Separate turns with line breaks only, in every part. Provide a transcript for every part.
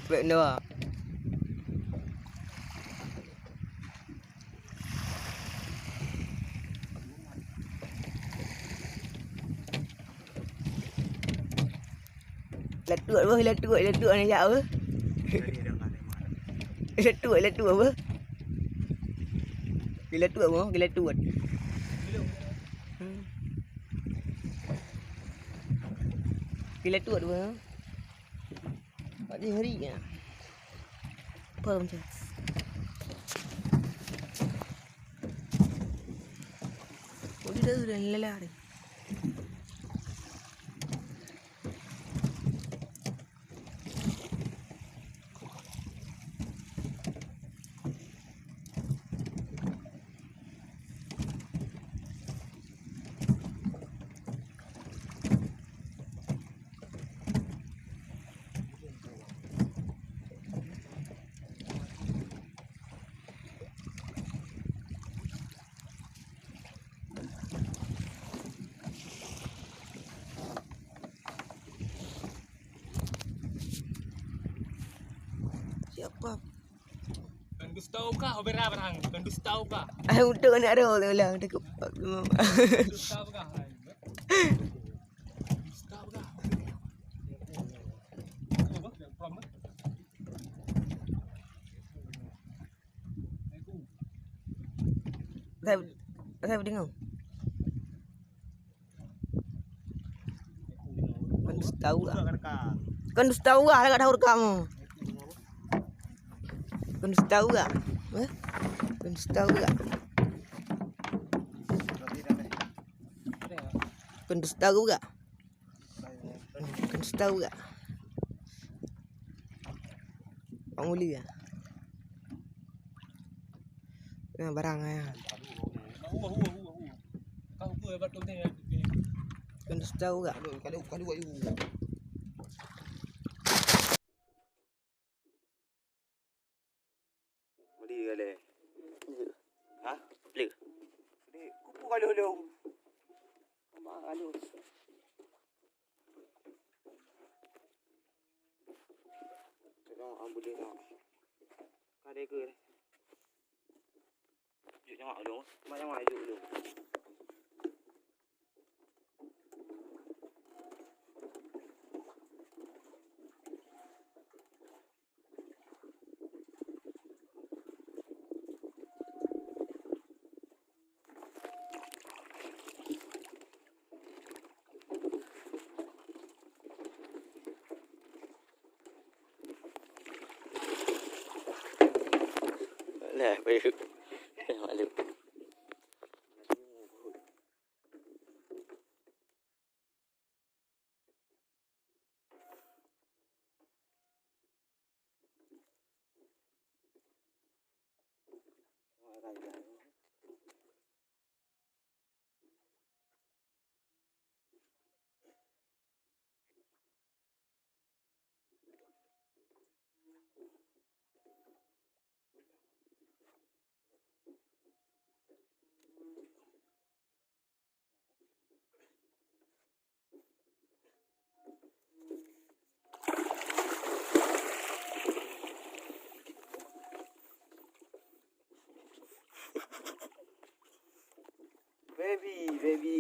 Vậy nữa là tuổi này dạo ư là tuổi ư cái là tuổi không cái là tuổi cái là tuổi đúng không ở đây hơi nhỉ phơm chưa đi đâu rồi lala đi siapa
Kan Gustau kah Obera barang kan Gustau kah
untuk nak ada lah dekat
Gustau kah Gustau kah
saya dengar kan tahu lah dekat tahu kamu kan tahu tak kan tahu tak kan tahu tak kan tahu tak Bang Uli ya barang ya
kau apa buat tu ni
kan tahu tak
Kalau buat you. Mesti kale. Ha?
Blek.
Ni kupu kalau lu. Mak kalau. Tengok ambulans nak. Kade ke. Juk jangan lu. Macam juk lu.
Lah, baik. Malu. Baby. Baby.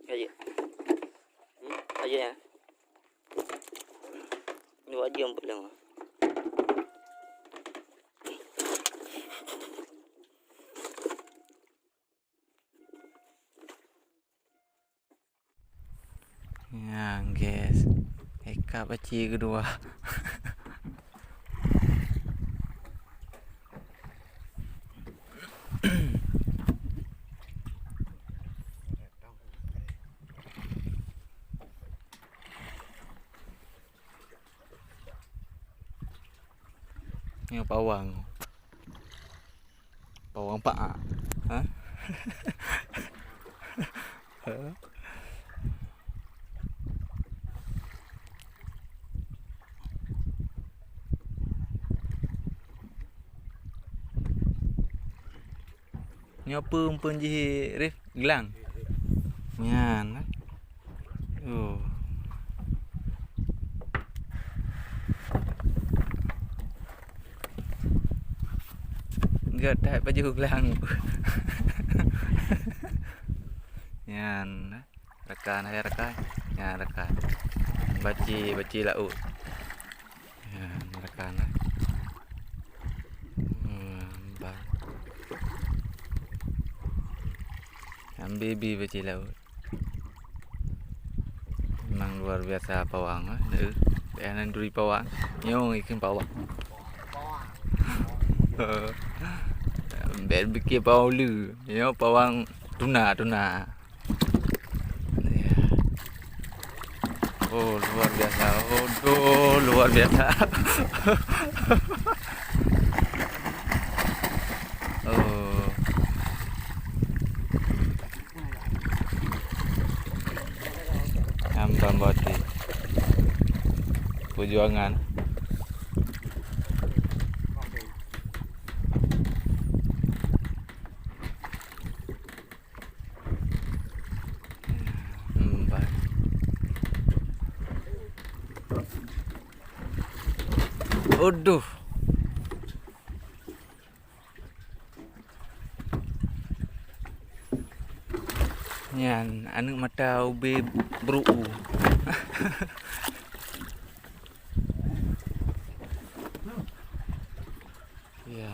Cái gì? Cái gì hả? Buat jam pulang. Ya, guys. Eka paci kedua. Ini pawang. Pawang pak. Ha? Ni apa umpan je Rif? Gelang. Yan. Oh. Enggak tak baju gelang. Yan. Rekan hai rekan. Ya rekan. Baci laut. Yan rekan. Baby baci laut. Memang luar biasa pawang ah. Beanan duri pawang. Nyong ikan pawang. Ben bikin pawang lu. Yo pawang tuna. Oh luar biasa. Oh luar biasa. Oh. Ambang boti perjuangan Aduh. Yan, anu mata ube beruu. Ya.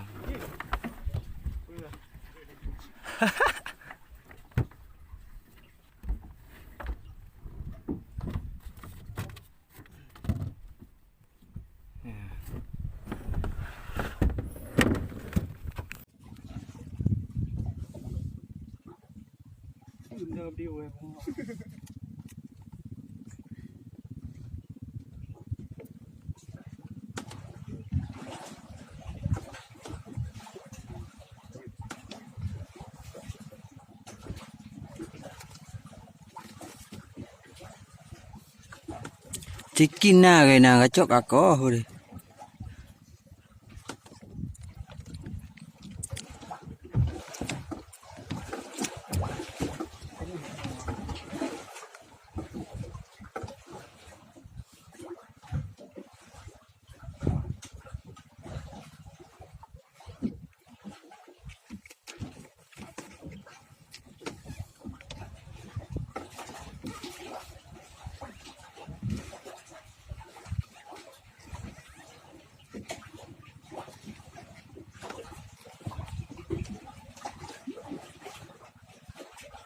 Chicken na cái nào cho cả có rồi.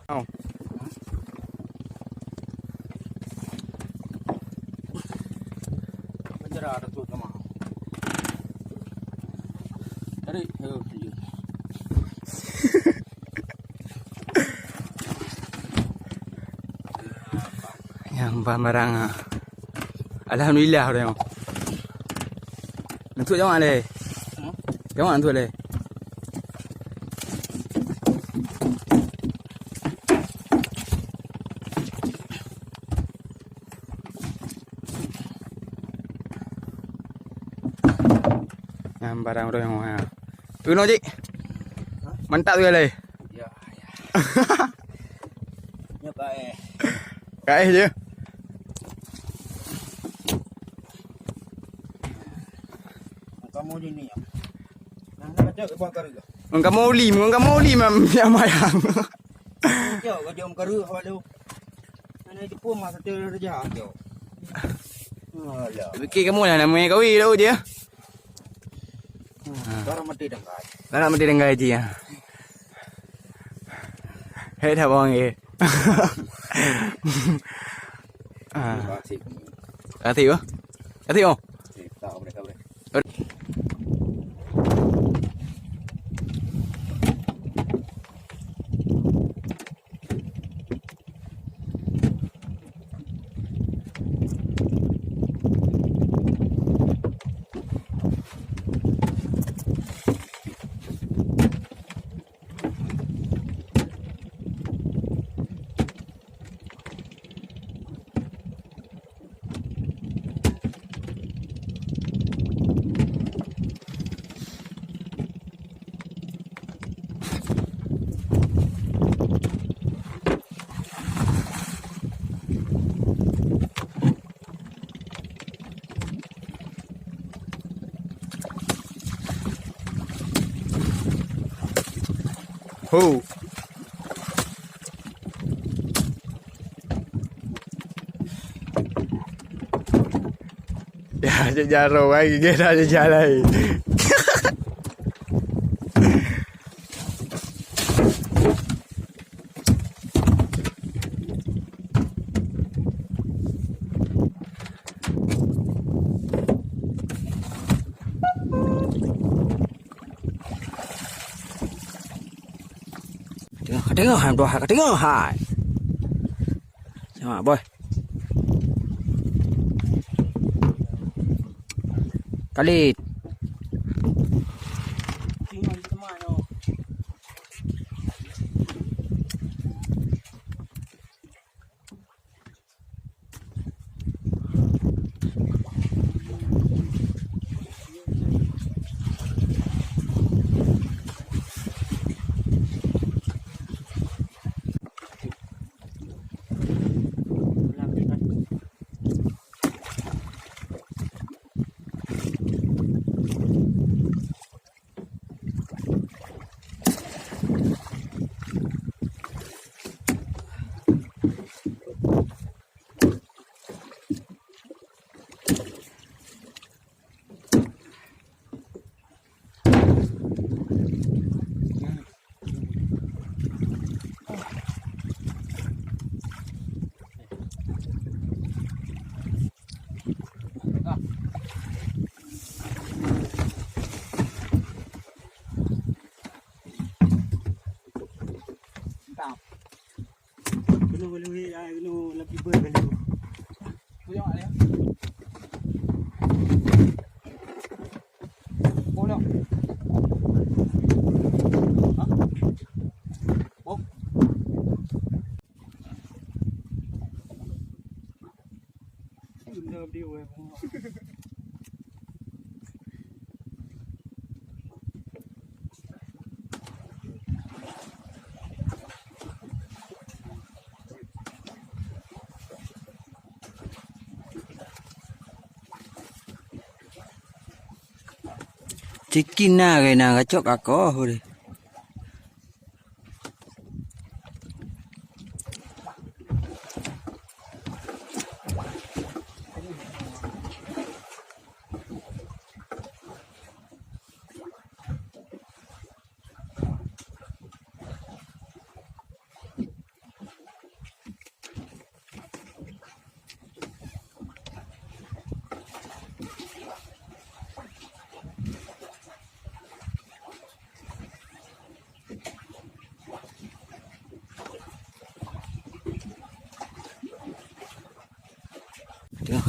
Không. Penjara ada tuh kemana? Tadi, yang barang. Alhamdulillah rồi không? Nó thuê giống ai đây? Giống anh thuê đây. Barang orang yang ha. Tu no ji. Mantap tu le. Ya. Nya kae. Kae je. Kamu di ni. Nah, nak cak ke buang karu. Kamu li mam ya mayang. Cak ke jom karu awak lu. Ana di pun masa tu kerja jauh. Fikir kamu lah nama kau itu dia.
Orang mati dengar.
Nak mesti dengar je ya. Hei dah bang ye.
Kasih.
Kasih oh. Kasih oh.
Tahu mereka boleh.
Oh. Ya, jarang lagi kita ada jalan. Tengok hai dua hai tengok hai. Sama boy. Kali.
Tinggal di mana? Boleh lebih berbalik. Tu jangan dia. Boleh. Oh. Sudah dia.
Chicken na cái nào cái chốt cả có thôi.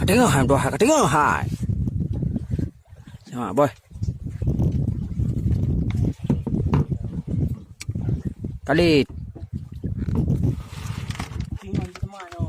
Tengok hai dua hai tengok hai. Sama boy. Kali.
Tinggal di mana?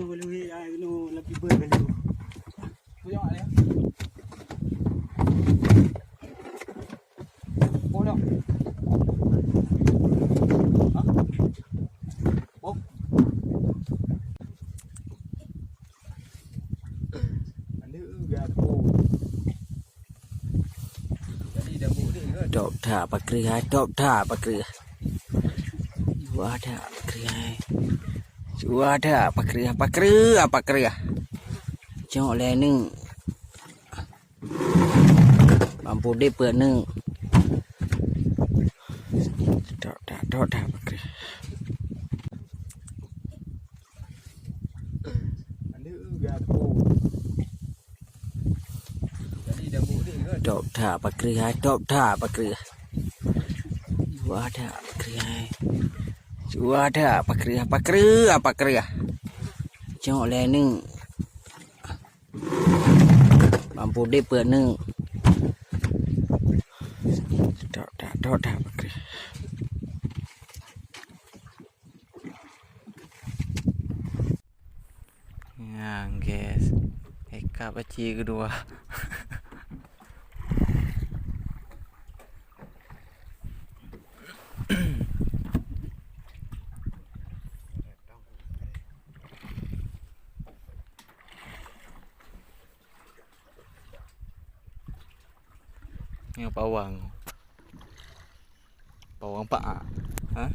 boleh lebih berbelu.
Tu jangan ada. Boleh.
Đọc thả bạc kri hai, đọc thả bạc kri. Chúa thả bạc kri hai. Chúa thả bạc kri, bạc kri, bạc kri. Chọn lẹ nưng. Mampu đi bữa nưng. Đọc thả bạc kri. Đọc thả bạc kri hai, đọc thả bạc kri. Chúa thả bạc kri hai. Chúa thả bạc kri, bạc kri, bạc kri. Chọn lẹ nưng. Mampu đi bữa nưng. Đọc thả bạc kri.
Ya, guys. Eka baci kedua. Yang pawang. Pawang pak. Hah?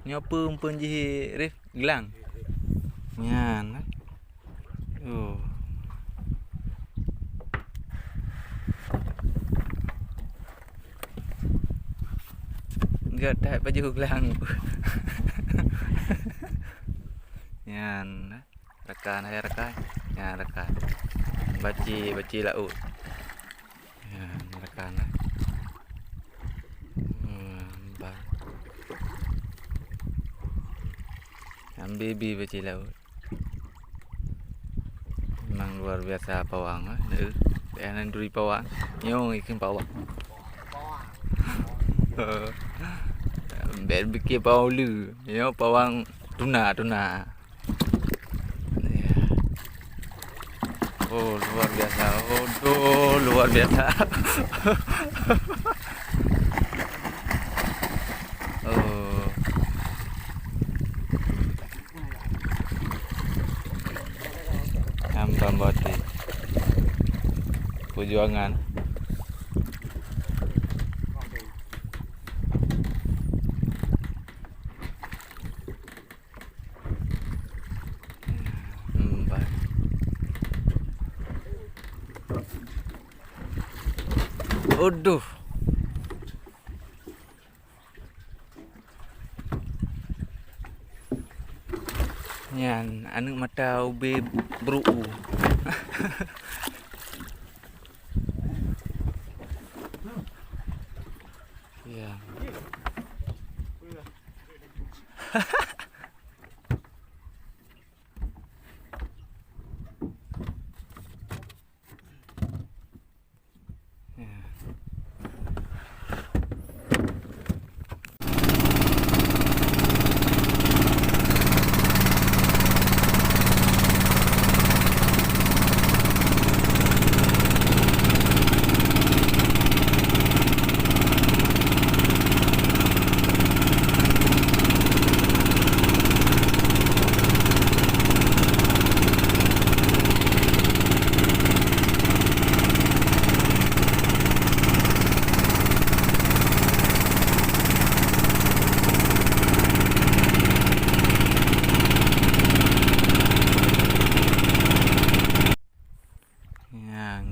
Ni apa umpun je Rif gelang. Nyan. Oh. Enggak tak baju gelang. Nyan. Rekan ada rekan. Ya rekan. Baci laut. Ya rekan. Baby baci laut. Memang luar biasa pawang ah. Dia duri pawang. Nyong ikan pawang. Bet bikin pawang lu. Yo pawang tuna. Oh luar biasa. Oh luar biasa. Oh. Bambati perjuangan Aduh. Yan, anu mata ube beru. Ya.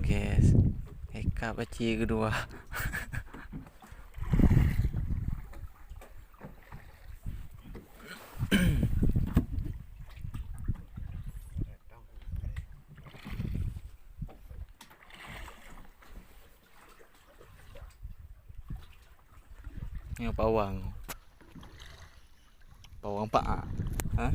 Guys, Eka baci kedua. Yang pawang pak. Hah?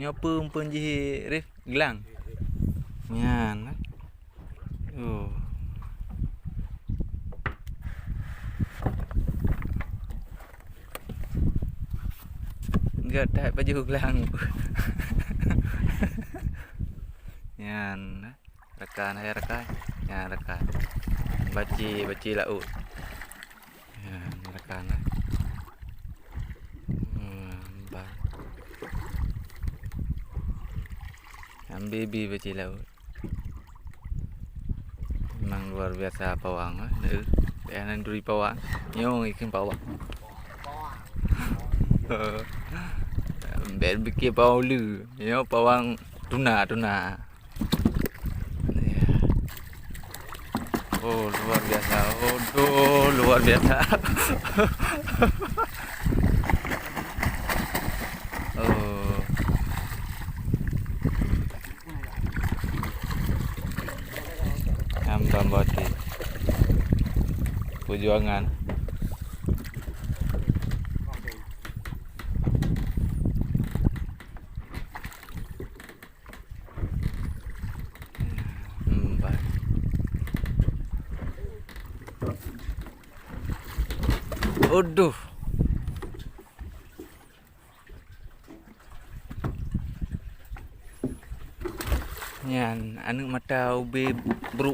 Nyo pun ji rif gelang. Nyan. Oh. Enggak tak baju gelang. Nyan. Rekan hai rekan. Ya rekan. Baci laut. Nyan rekan. Baby baci laut. Memang luar biasa pawang Peanan duri pawang. Nyong ikan pawang. Ben bikin pawang lu. Yo pawang tuna. Oh luar biasa. Oh luar biasa. Bambati perjuangan Aduh. Yan, anu mata ube beru.